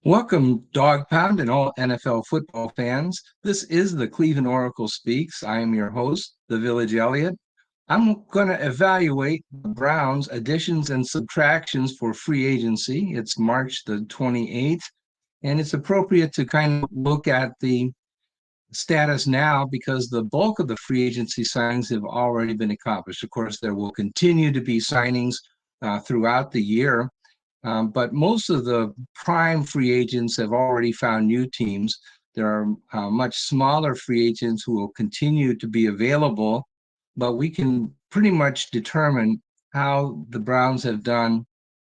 Welcome, Dog Pound, and all NFL football fans. This is the Cleveland Oracle Speaks. I am your host, the Village Elliot. I'm going to evaluate the Browns' additions and subtractions for free agency. It's March the 28th, and it's appropriate to kind of look at the status now because the bulk of the free agency signings have already been accomplished. Of course, there will continue to be signings throughout the year. But most of the prime free agents have already found new teams. There are much smaller free agents who will continue to be available, but we can pretty much determine how the Browns have done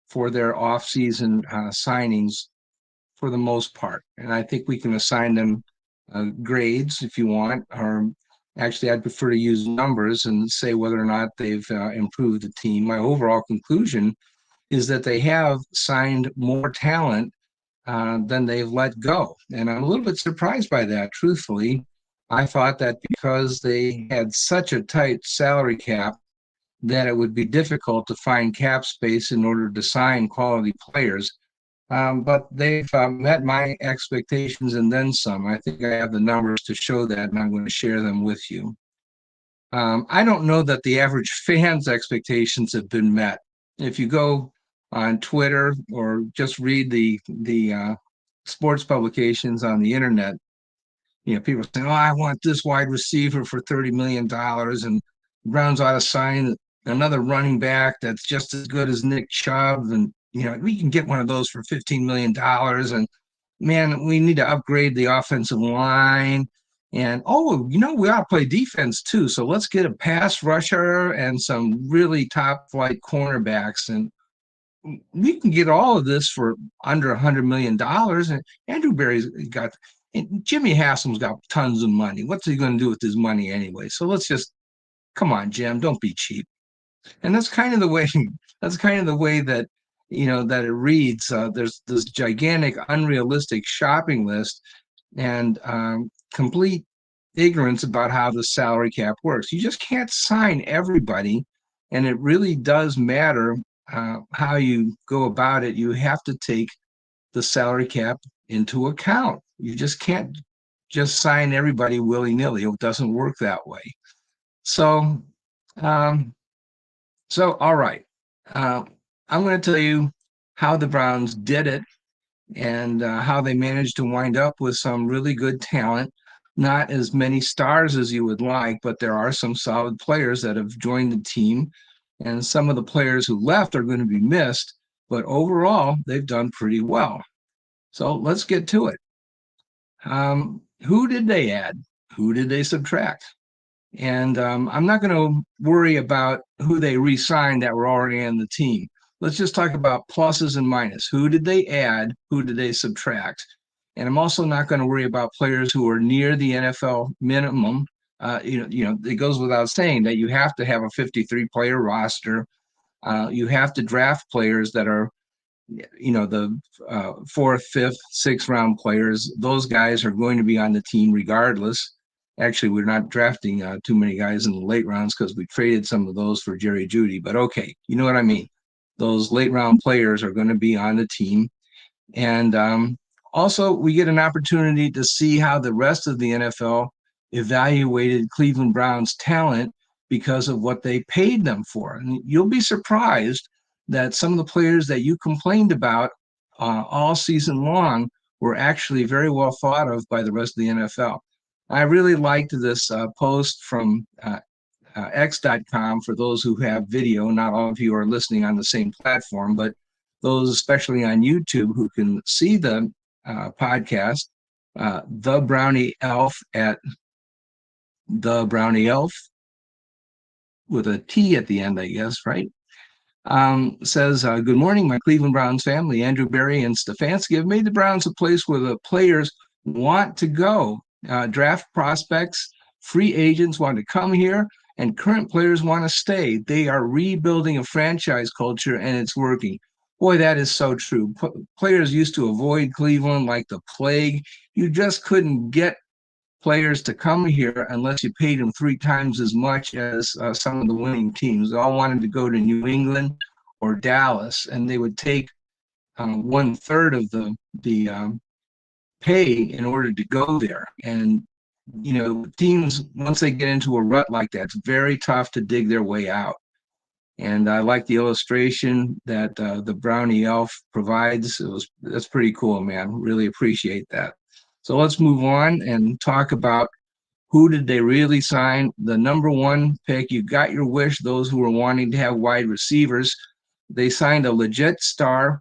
for their offseason signings for the most part. And I think we can assign them grades if you want, or actually, I'd prefer to use numbers and say whether or not they've improved the team. My overall conclusion is that they have signed more talent than they've let go. And I'm a little bit surprised by that, truthfully. I thought that because they had such a tight salary cap, that it would be difficult to find cap space in order to sign quality players. But they've met my expectations and then some. I think I have the numbers to show that, and I'm going to share them with you. I don't know that the average fan's expectations have been met. If you go on Twitter or just read the sports publications on the internet, people say, "Oh, I want this wide receiver for $30 million, and Browns ought to sign another running back that's just as good as Nick Chubb, and we can get one of those for $15 million, and man, we need to upgrade the offensive line." And we ought to play defense too. So let's get a pass rusher and some really top flight cornerbacks. And we can get all of this for under $100 million. And Andrew Berry's got, and Jimmy Haslam's got tons of money. What's he going to do with his money anyway? So let's just, come on, Jim, don't be cheap. And that's kind of the way, that, that it reads. There's this gigantic, unrealistic shopping list and complete ignorance about how the salary cap works. You just can't sign everybody. And it really does matter how you go about it. You have to take the salary cap into account. You just can't just sign everybody willy-nilly. It doesn't work that way. So, all right. I'm going to tell you how the Browns did it and how they managed to wind up with some really good talent. Not as many stars as you would like, but there are some solid players that have joined the team. And some of the players who left are going to be missed, but overall, they've done pretty well. So let's get to it. Who did they add? Who did they subtract? And I'm not going to worry about who they re-signed that were already on the team. Let's just talk about pluses and minuses. Who did they add? Who did they subtract? And I'm also not going to worry about players who are near the NFL minimum. It goes without saying that you have to have a 53-player roster. You have to draft players that are, the fourth, fifth, sixth round players. Those guys are going to be on the team regardless. Actually, we're not drafting too many guys in the late rounds because we traded some of those for Jeudy. But okay, you know what I mean. Those late round players are going to be on the team. And also, we get an opportunity to see how the rest of the NFL evaluated Cleveland Browns' talent because of what they paid them for. And you'll be surprised that some of the players that you complained about all season long were actually very well thought of by the rest of the NFL. I really liked this post from X.com for those who have video. Not all of you are listening on the same platform, but those especially on YouTube who can see the podcast, The Brownie Elf at The Brownie Elf with a T at the end, I guess, right? Says, good morning, my Cleveland Browns family. Andrew Berry and Stefanski have made the Browns a place where the players want to go. Draft prospects, free agents want to come here, and current players want to stay. They are rebuilding a franchise culture, and it's working. Boy, that is so true. Players used to avoid Cleveland like the plague. You just couldn't get players to come here unless you paid them 3 times as much as some of the winning teams. They all wanted to go to New England or Dallas, and they would take one third of the pay in order to go there. And teams, once they get into a rut like that, it's very tough to dig their way out. And I like the illustration that the Brownie Elf provides. That's pretty cool, man. Really appreciate that. So let's move on and talk about who did they really sign. The number one pick, you got your wish. Those who were wanting to have wide receivers, they signed a legit star.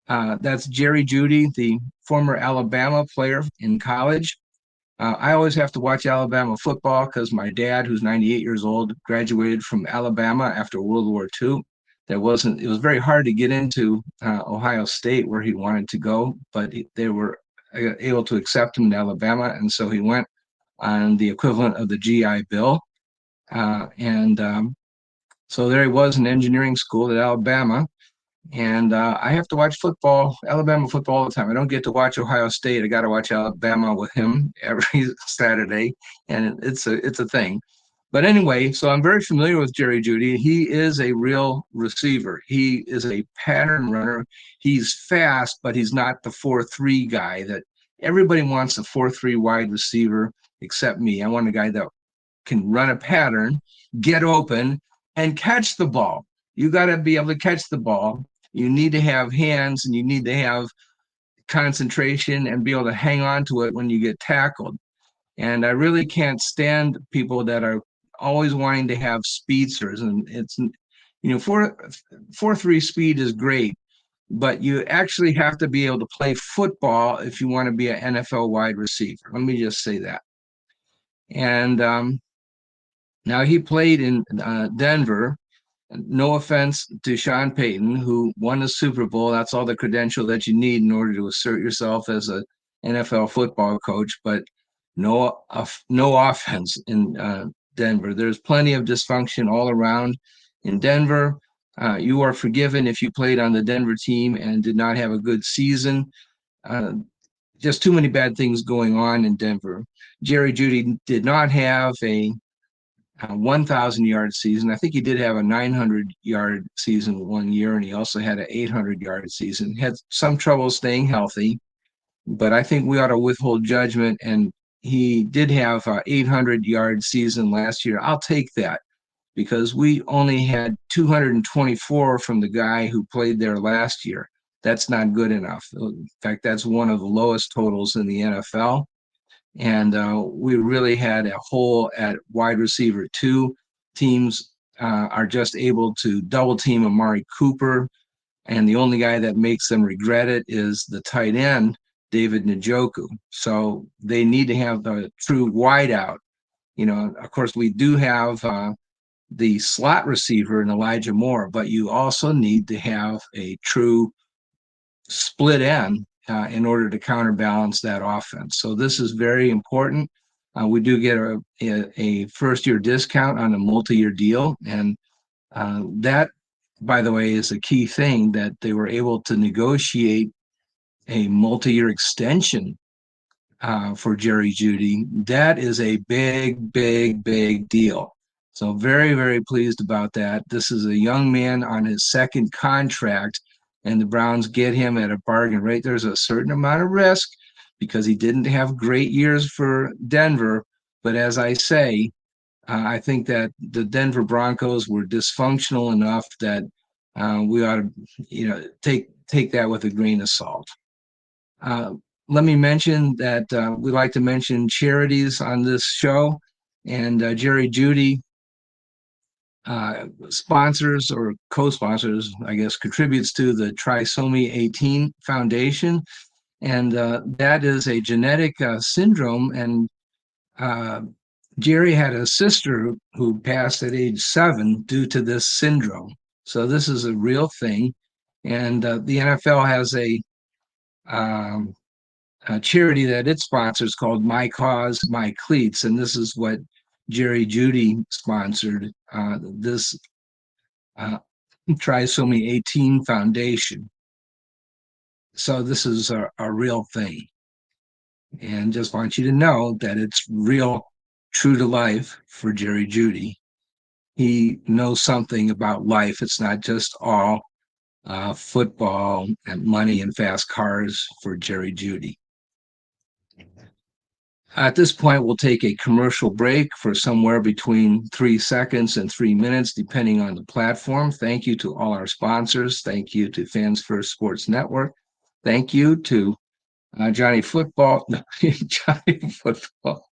That's Jerry Jeudy, the former Alabama player in college. I always have to watch Alabama football because my dad, who's 98 years old, graduated from Alabama after World War II. It was very hard to get into Ohio State where he wanted to go, but they were able to accept him in Alabama. And so he went on the equivalent of the GI Bill. And So there he was in engineering school at Alabama. And I have to watch football, Alabama football all the time. I don't get to watch Ohio State. I got to watch Alabama with him every Saturday, and it's a thing. But anyway, so I'm very familiar with Jerry Jeudy. He is a real receiver. He is a pattern runner. He's fast, but he's not the 4-3 guy that everybody wants, a 4-3 wide receiver except me. I want a guy that can run a pattern, get open, and catch the ball. You got to be able to catch the ball. You need to have hands and you need to have concentration and be able to hang on to it when you get tackled. And I really can't stand people that are always wanting to have speedsters. And it's, 4-3 speed is great, but you actually have to be able to play football if you want to be an NFL wide receiver. Let me just say that. And Now he played in Denver. No offense to Sean Payton, who won the Super Bowl. That's all the credential that you need in order to assert yourself as an NFL football coach, but no offense in Denver. There's plenty of dysfunction all around in Denver. You are forgiven if you played on the Denver team and did not have a good season. Uh, just too many bad things going on in Denver. Jerry Jeudy did not have a 1,000-yard season. I think he did have a 900-yard season one year, and he also had an 800-yard season. Had some trouble staying healthy, but I think we ought to withhold judgment. And he did have an 800-yard season last year. I'll take that because we only had 224 from the guy who played there last year. That's not good enough. In fact, that's one of the lowest totals in the NFL. And we really had a hole at wide receiver two. Teams are just able to double team Amari Cooper, and the only guy that makes them regret it is the tight end, David Njoku. So they need to have the true wideout. Of course, we do have the slot receiver in Elijah Moore, but you also need to have a true split end in order to counterbalance that offense. So this is very important. We do get a first-year discount on a multi-year deal, and that, by the way, is a key thing that they were able to negotiate a multi-year extension for Jerry Jeudy. That is a big, big, big deal. So very, very pleased about that. This is a young man on his second contract, and the Browns get him at a bargain rate. There's a certain amount of risk because he didn't have great years for Denver. But as I say, I think that the Denver Broncos were dysfunctional enough that we ought to, take that with a grain of salt. Let me mention that we like to mention charities on this show, and Jerry Jeudy sponsors or co-sponsors, I guess, contributes to the Trisomy 18 Foundation, and that is a genetic syndrome. And Jerry had a sister who passed at age 7 due to this syndrome. So this is a real thing, and the NFL has a charity that it sponsors called My Cause, My Cleats, and this is what Jerry Jeudy sponsored, this Trisomy 18 Foundation. So this is a real thing. And just want you to know that it's real, true to life for Jerry Jeudy. He knows something about life. It's not just all football and money and fast cars for Jerry Jeudy. At this point, we'll take a commercial break for somewhere between 3 seconds and 3 minutes, depending on the platform. Thank you to all our sponsors. Thank you to Fans First Sports Network. Thank you to Johnny Football, Johnny Football,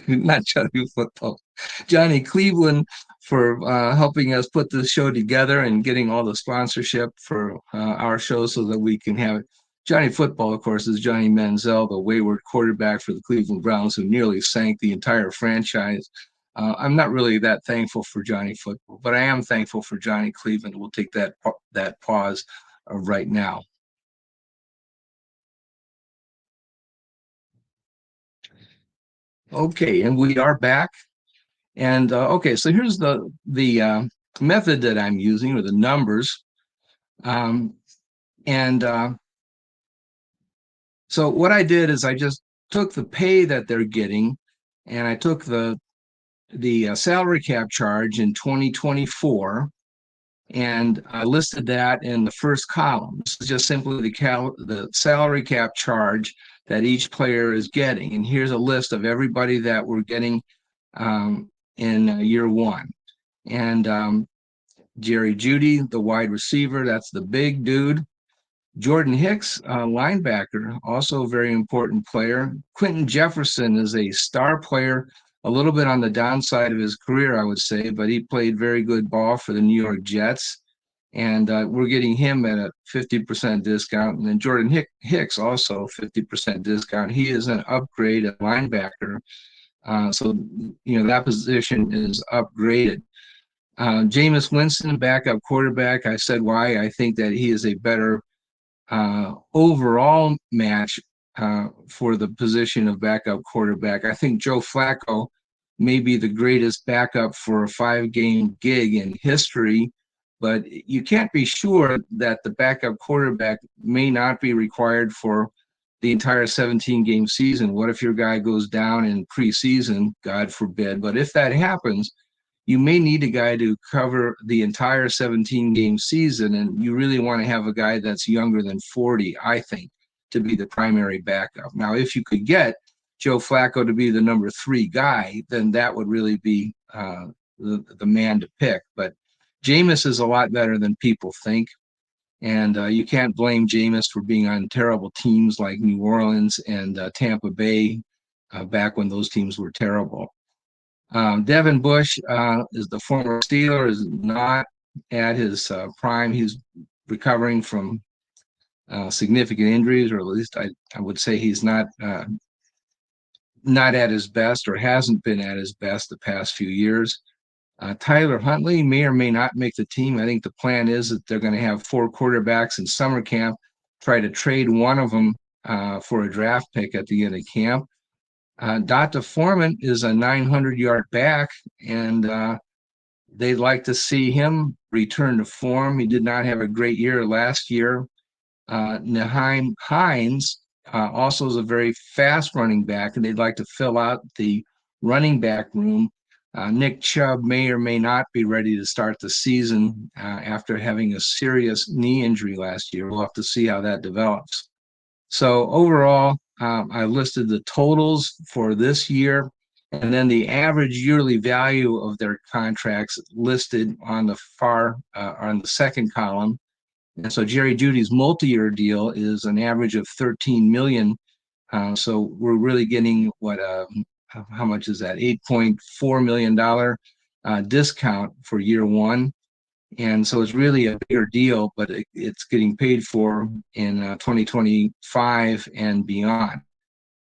not Johnny Football, Johnny Cleveland for helping us put this show together and getting all the sponsorship for our show so that we can have it. Johnny Football, of course, is Johnny Manziel, the wayward quarterback for the Cleveland Browns who nearly sank the entire franchise. I'm not really that thankful for Johnny Football, but I am thankful for Johnny Cleveland. We'll take that pause right now. Okay, and we are back. And okay, so here's the method that I'm using, or the numbers. And so what I did is I just took the pay that they're getting, and I took the salary cap charge in 2024, and I listed that in the first column. This is just simply the salary cap charge that each player is getting. And here's a list of everybody that we're getting in year one. And Jerry Jeudy, the wide receiver, that's the big dude. Jordan Hicks, linebacker, also a very important player. Quinton Jefferson is a star player, a little bit on the downside of his career, I would say, but he played very good ball for the New York Jets. And we're getting him at a 50% discount. And then Jordan Hicks also 50% discount. He is an upgrade at linebacker. So, that position is upgraded. Jameis Winston, backup quarterback. I said why I think that he is a better overall match for the position of backup quarterback. I think Joe Flacco may be the greatest backup for a 5-game gig in history, but you can't be sure that the backup quarterback may not be required for the entire 17-game season. What if your guy goes down in preseason? God forbid. But if that happens, you may need a guy to cover the entire 17-game season, and you really want to have a guy that's younger than 40, I think, to be the primary backup. Now, if you could get Joe Flacco to be the number 3 guy, then that would really be the man to pick. But Jameis is a lot better than people think, and you can't blame Jameis for being on terrible teams like New Orleans and Tampa Bay back when those teams were terrible. Devin Bush is the former Steeler, is not at his prime. He's recovering from significant injuries, or at least I would say he's not at his best, or hasn't been at his best the past few years. Tyler Huntley may or may not make the team. I think the plan is that they're going to have 4 quarterbacks in summer camp, try to trade one of them for a draft pick at the end of camp. Dr. Foreman is a 900-yard back, and they'd like to see him return to form. He did not have a great year last year. Nyheim Hines also is a very fast running back, and they'd like to fill out the running back room. Nick Chubb may or may not be ready to start the season after having a serious knee injury last year. We'll have to see how that develops. So overall, I listed the totals for this year, and then the average yearly value of their contracts listed on the second column. And so Jerry Jeudy's multi-year deal is an average of $13 million. So we're really getting how much is that? $8.4 million discount for year one. And so it's really a bigger deal, but it's getting paid for in 2025 and beyond.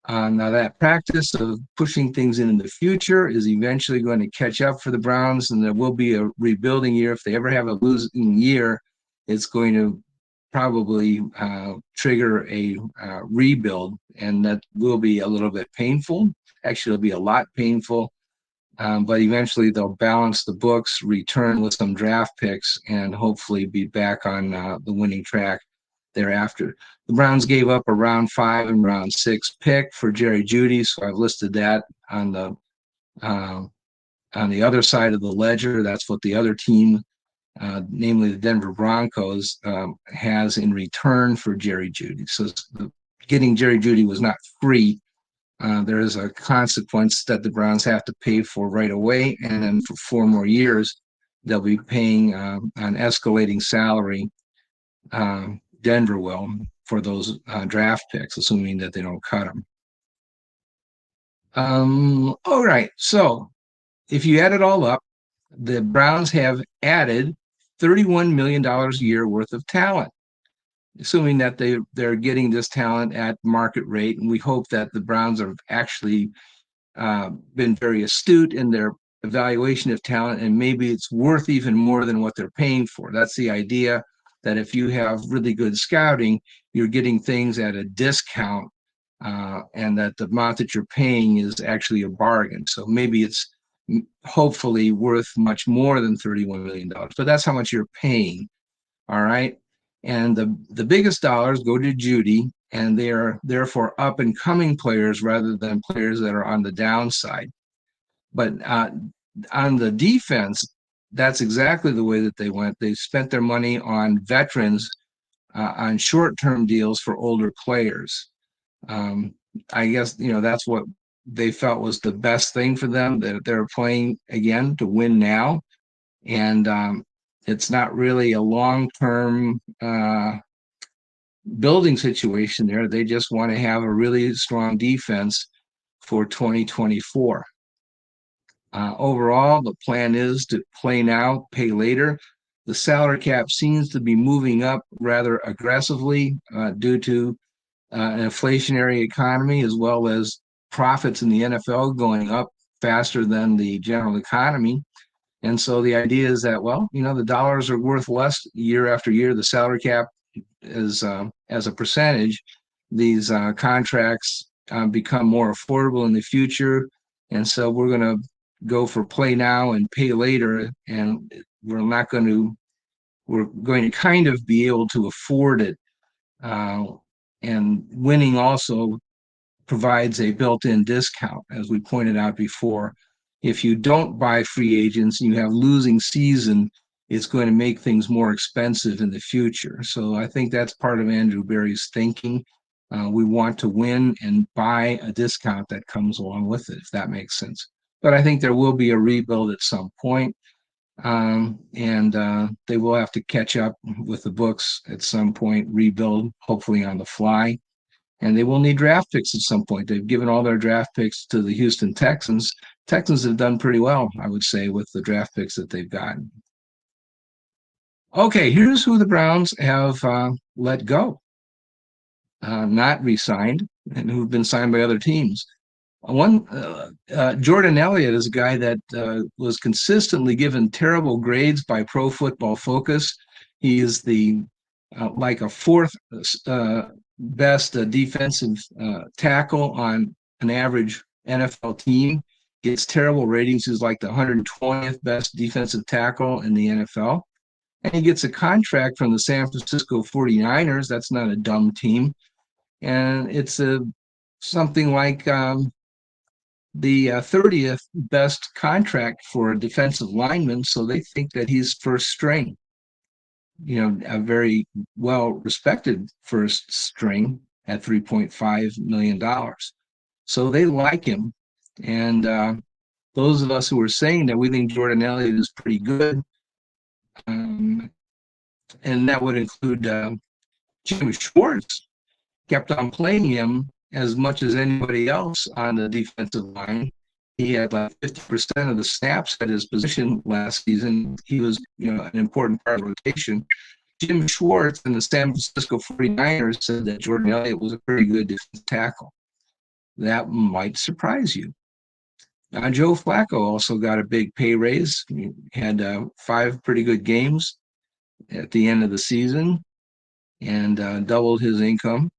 Now that practice of pushing things in the future is eventually going to catch up for the Browns, and there will be a rebuilding year. If they ever have a losing year, it's going to probably trigger a rebuild, and that will be a little bit painful. Actually, it'll be a lot painful, but eventually they'll balance the books, return with some draft picks, and hopefully be back on the winning track thereafter. The Browns gave up a round 5 and round 6 pick for Jerry Jeudy, so I've listed that on the other side of the ledger. That's what the other team namely the Denver Broncos, has in return for Jerry Jeudy. So getting Jerry Jeudy was not free. There is a consequence that the Browns have to pay for right away, and then for 4 more years, they'll be paying an escalating salary. Denver will, for those draft picks, assuming that they don't cut them. All right, so if you add it all up, the Browns have added $31 million a year worth of talent, assuming that they're getting this talent at market rate. And we hope that the Browns have actually been very astute in their evaluation of talent, and maybe it's worth even more than what they're paying for. That's the idea, that if you have really good scouting, you're getting things at a discount, and that the amount that you're paying is actually a bargain. So maybe it's hopefully worth much more than $31 million, but that's how much you're paying. All right. And the biggest dollars go to Jeudy, and they are therefore up and coming players rather than players that are on the downside. But on the defense, that's exactly the way that they went. They spent their money on veterans, on short-term deals for older players. I guess, that's what they felt was the best thing for them, that they're playing again to win now. And it's not really a long-term building situation there. They just want to have a really strong defense for 2024. Overall, the plan is to play now, pay later. The salary cap seems to be moving up rather aggressively due to an inflationary economy, as well as profits in the NFL going up faster than the general economy. And so the idea is that, well, the dollars are worth less year after year. The salary cap is, as a percentage, these contracts become more affordable in the future. And so we're going to go for play now and pay later. And we're going to kind of be able to afford it. And winning also provides a built-in discount, as we pointed out before. If you don't buy free agents and you have losing season, it's going to make things more expensive in the future. So I think that's part of Andrew Berry's thinking. We want to win and buy a discount that comes along with it, if that makes sense. But I think there will be a rebuild at some point, and they will have to catch up with the books at some point, rebuild, hopefully on the fly. And they will need draft picks at some point. They've given all their draft picks to the Houston Texans. Texans have done pretty well, I would say, with the draft picks that they've gotten. Okay, here's who the Browns have let go, not re-signed, and who've been signed by other teams. Jordan Elliot is a guy that was consistently given terrible grades by Pro Football Focus. He is like a fourth best defensive tackle on an average NFL team. Gets terrible ratings. He's like the 120th best defensive tackle in the NFL. And he gets a contract from the San Francisco 49ers. That's not a dumb team. And it's something like the 30th best contract for a defensive lineman. So they think that he's first string. A very well-respected first string at $3.5 million. So they like him. And those of us who are saying that we think Jordan Elliott is pretty good, and that would include Jim Schwartz, kept on playing him as much as anybody else on the defensive line. He had like 50% of the snaps at his position last season. He was, an important part of the rotation. Jim Schwartz and the San Francisco 49ers said that Jordan Elliott was a pretty good defensive tackle. That might surprise you. Joe Flacco also got a big pay raise. He had 5 pretty good games at the end of the season and doubled his income.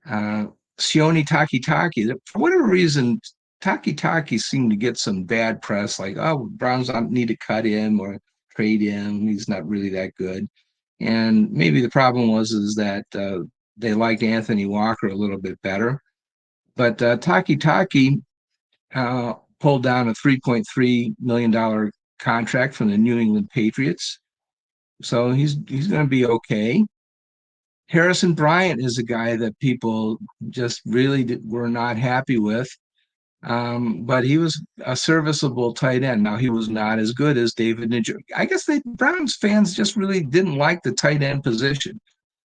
Sione Takitaki, for whatever reason, Takitaki seemed to get some bad press, like, oh, Browns don't need to cut him or trade him. He's not really that good. And maybe the problem is that they liked Anthony Walker a little bit better. But Takitaki pulled down a $3.3 million contract from the New England Patriots. So he's going to be okay. Harrison Bryant is a guy that people just really were not happy with. But he was a serviceable tight end. Now he was not as good as David Njoku. I guess the Browns fans just really didn't like the tight end position.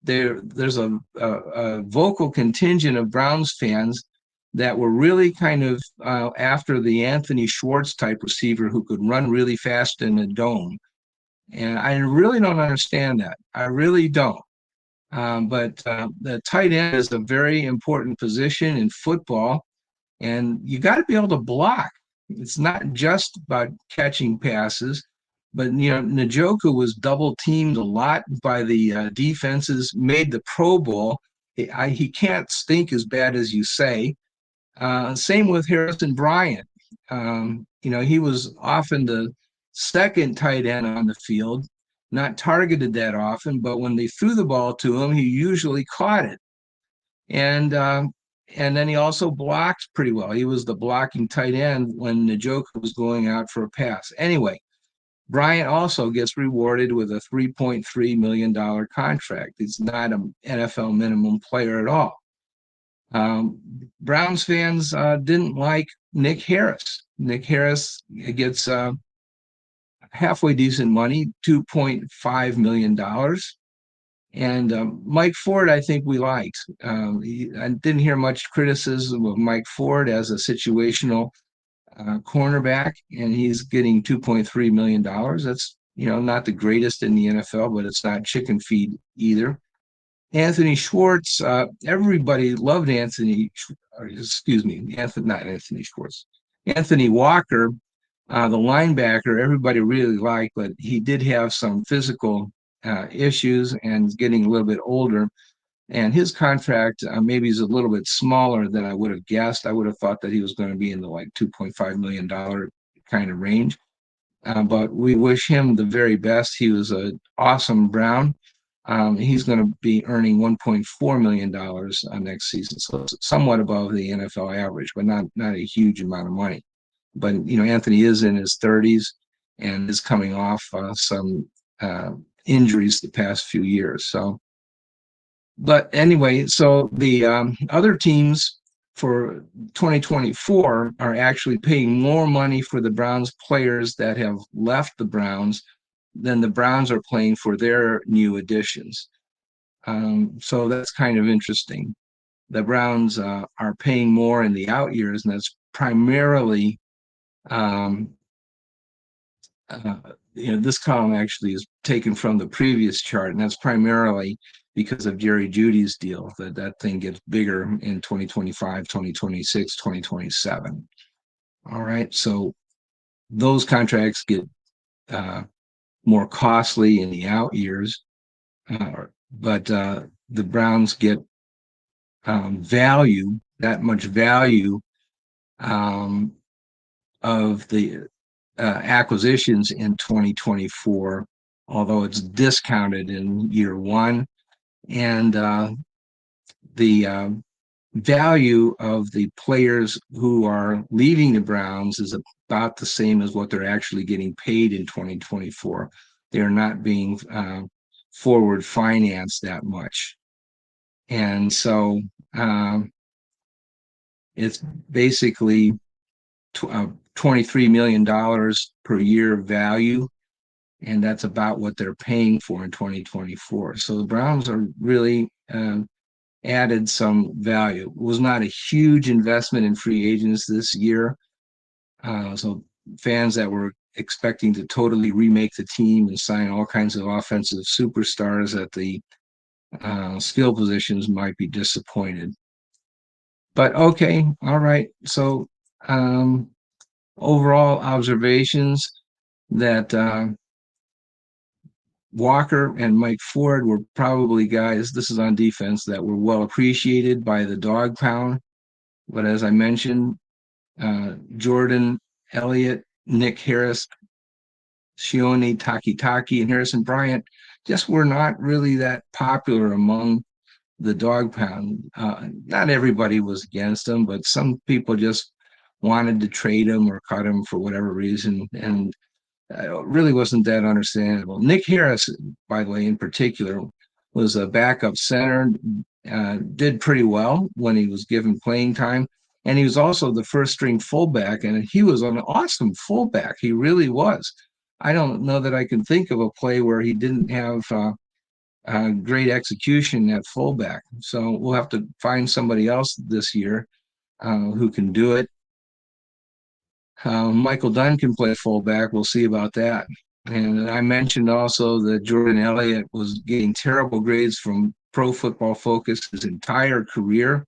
There's a vocal contingent of Browns fans that were really kind of after the Anthony Schwartz type receiver who could run really fast in a dome. And I really don't understand that. I really don't. But the tight end is a very important position in football, and you got to be able to block. It's not just about catching passes, but Njoku was double teamed a lot by the defenses, made the Pro Bowl. He can't stink as bad as you say. Same with Harrison Bryant. He was often the second tight end on the field, not targeted that often, but when they threw the ball to him, he usually caught it. And then he also blocked pretty well. He was the blocking tight end when Njoku was going out for a pass. Anyway, Bryant also gets rewarded with a $3.3 million contract. He's not an NFL minimum player at all. Browns fans didn't like Nick Harris. Nick Harris gets halfway decent money, $2.5 million. And Mike Ford, I think we liked. I didn't hear much criticism of Mike Ford as a situational cornerback, and he's getting $2.3 million. That's not the greatest in the NFL, but it's not chicken feed either. Anthony Schwartz, everybody loved not Anthony Schwartz, Anthony Walker, the linebacker, everybody really liked, but he did have some physical issues and getting a little bit older. And his contract maybe is a little bit smaller than I would have guessed. I would have thought that he was going to be in the like $2.5 million kind of range. But we wish him the very best. He was an awesome Brown. He's going to be earning $1.4 million next season, so it's somewhat above the NFL average, but not a huge amount of money. But Anthony is in his 30s and is coming off some injuries the past few years. So, but anyway, so the other teams for 2024 are actually paying more money for the Browns players that have left the Browns than the Browns are playing for their new additions. So that's kind of interesting. The Browns are paying more in the out years, and that's primarily, um, uh, this column actually is taken from the previous chart, and that's primarily because of Jerry Jeudy's deal, that thing gets bigger in 2025, 2026, 2027. All right, so those contracts get more costly in the out years, but the Browns get value, that much value um, of the acquisitions in 2024, although it's discounted in year one. And the value of the players who are leaving the Browns is about the same as what they're actually getting paid in 2024. They're not being forward financed that much. And so it's basically $23 million per year value, and that's about what they're paying for in 2024. So the Browns are really added some value. It was not a huge investment in free agents this year. So fans that were expecting to totally remake the team and sign all kinds of offensive superstars at the skill positions might be disappointed. But okay, all right. So overall observations that Walker and Mike Ford were probably guys, this is on defense, that were well appreciated by the dog pound. But as I mentioned, Jordan, Elliot, Nick Harris, Shione, Taki, and Harrison Bryant just were not really that popular among the dog pound. Not everybody was against them, but some people just wanted to trade them or cut them for whatever reason. And really wasn't that understandable. Nick Harris, by the way, in particular, was a backup center, did pretty well when he was given playing time. And he was also the first string fullback, and he was an awesome fullback. He really was. I don't know that I can think of a play where he didn't have great execution at fullback. So we'll have to find somebody else this year who can do it. Michael Dunn can play fullback. We'll see about that. And I mentioned also that Jordan Elliott was getting terrible grades from Pro Football Focus his entire career.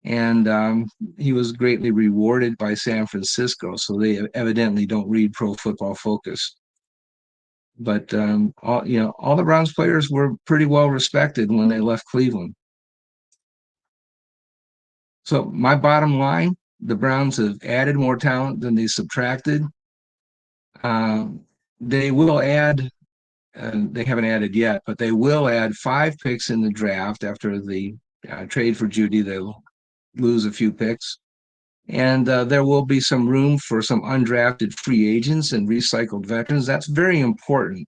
And he was greatly rewarded by San Francisco. So they evidently don't read Pro Football Focus. But all the Browns players were pretty well respected when they left Cleveland. So my bottom line, the Browns have added more talent than they subtracted. They will add, they haven't added yet, but they will add 5 picks in the draft after the trade for Jeudy. They'll lose a few picks. And there will be some room for some undrafted free agents and recycled veterans. That's very important.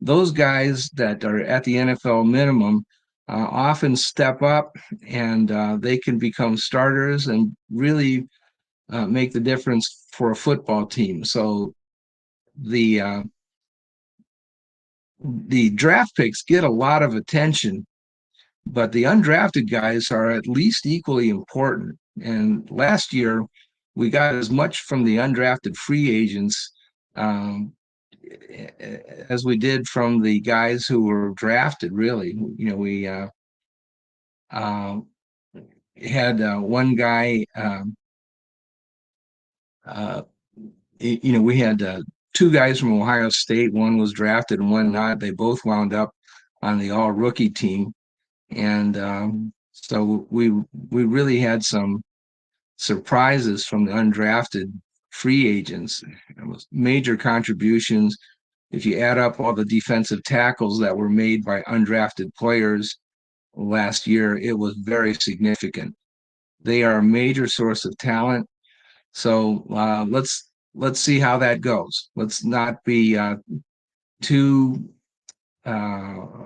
Those guys that are at the NFL minimum often step up and they can become starters and really make the difference for a football team. So the draft picks get a lot of attention, but the undrafted guys are at least equally important. And last year, we got as much from the undrafted free agents as we did from the guys who were drafted. Really, we had one guy. We had 2 guys from Ohio State. One was drafted and one not. They both wound up on the all rookie team. And so we really had some surprises from the undrafted free agents. It was major contributions. If you add up all the defensive tackles that were made by undrafted players last year, it was very significant. They are a major source of talent. So let's see how that goes. Let's not be too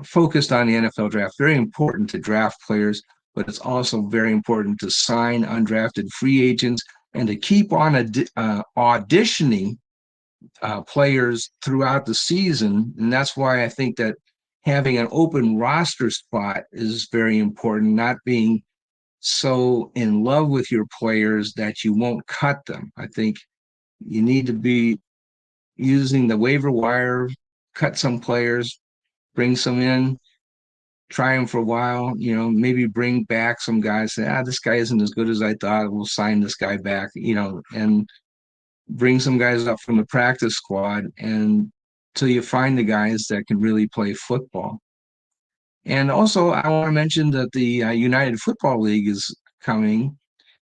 focused on the NFL draft. Very important to draft players, but it's also very important to sign undrafted free agents and to keep on auditioning players throughout the season. And that's why I think that having an open roster spot is very important, not being so in love with your players that you won't cut them. I think you need to be using the waiver wire, cut some players, bring some in, try them for a while, maybe bring back some guys, say, this guy isn't as good as I thought. We'll sign this guy back, and bring some guys up from the practice squad and till you find the guys that can really play football. And also, I want to mention that the United Football League is coming,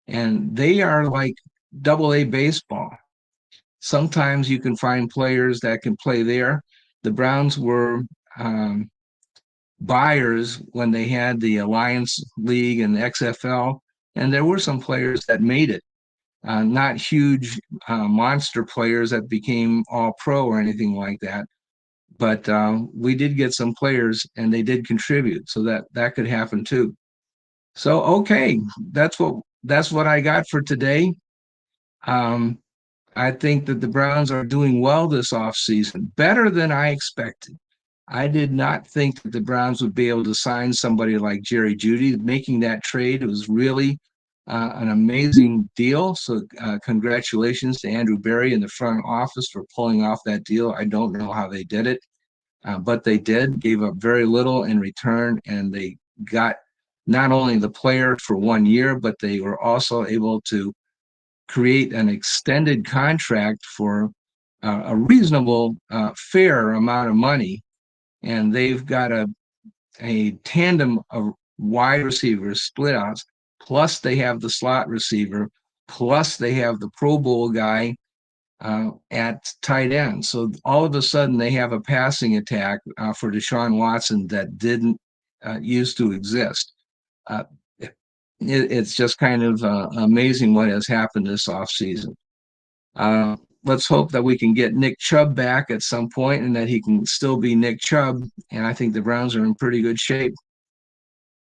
and they are like AA baseball. Sometimes you can find players that can play there. The Browns were buyers when they had the Alliance League and the XFL, and there were some players that made it. Not huge monster players that became all pro or anything like that. But we did get some players and they did contribute. So that could happen too. So, okay, that's what I got for today. I think that the Browns are doing well this offseason, better than I expected. I did not think that the Browns would be able to sign somebody like Jerry Jeudy. Making that trade was really an amazing deal. So congratulations to Andrew Berry and the front office for pulling off that deal. I don't know how they did it, but they did, gave up very little in return, and they got not only the player for 1 year, but they were also able to create an extended contract for a reasonable, fair amount of money. And they've got a tandem of wide receivers, split outs, plus they have the slot receiver, plus they have the Pro Bowl guy at tight end. So all of a sudden they have a passing attack for Deshaun Watson that didn't used to exist. It's just kind of amazing what has happened this offseason. let's hope that we can get Nick Chubb back at some point and that he can still be Nick Chubb. And I think the Browns are in pretty good shape.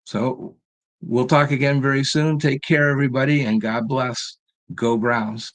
So we'll talk again very soon. Take care, everybody, and God bless. Go Browns.